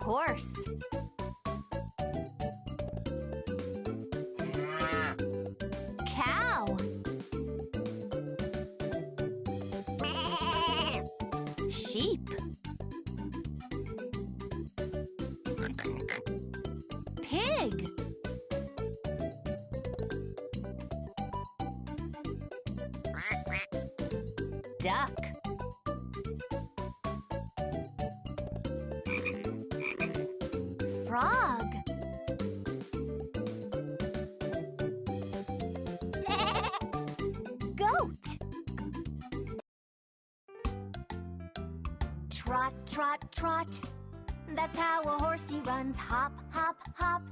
Horse. Cow. Sheep. Pig. Duck. Frog. Goat. Trot, trot, trot. That's how a horsey runs. Hop, hop, hop.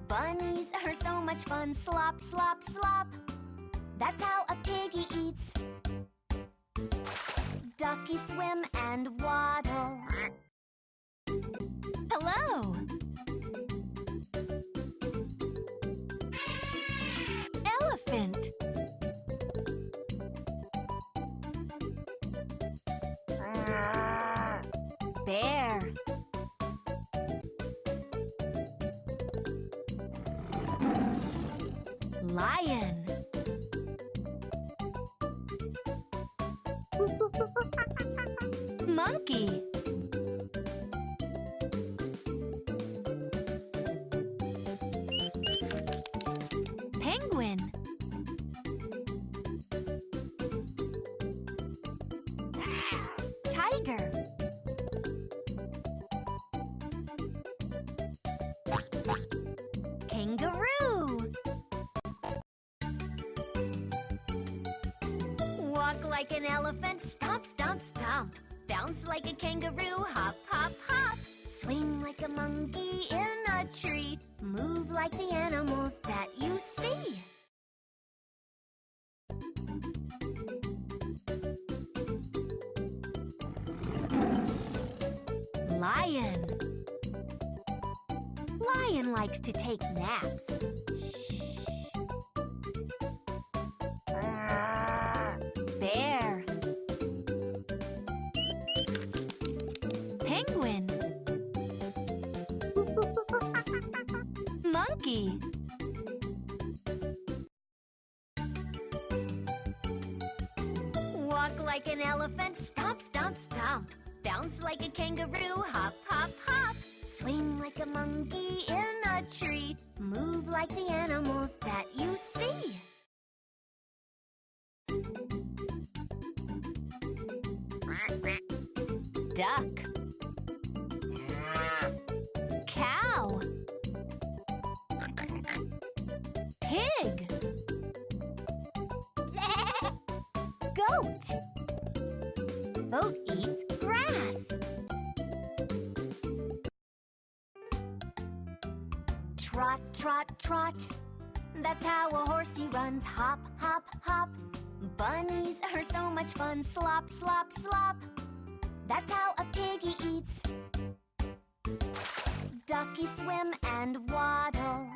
Bunnies are so much fun. Slop, slop, slop. That's how a piggy eats. Ducky swim and waddle. Hello. Elephant. Bear. Lion. Monkey. Penguin. Tiger. Kangaroo. Walk like an elephant, stomp, stomp, stomp. Bounce like a kangaroo, hop, hop, hop. Swing like a monkey in a tree. Move like the animals that you see. Lion. Lion likes to take naps. Bear. Penguin. Monkey. Walk like an elephant, stomp, stomp, stomp. Bounce like a kangaroo, hop, hop, hop. Swing like a monkey in a tree. Move like the animals that you see. Duck. Cow. Pig. Goat. Goat eats grass. Trot, trot, trot. That's how a horsey runs. Hop, hop, hop. Bunnies are so much fun. Slop, slop, slop. That's how a piggy eats. Ducky swim and waddle.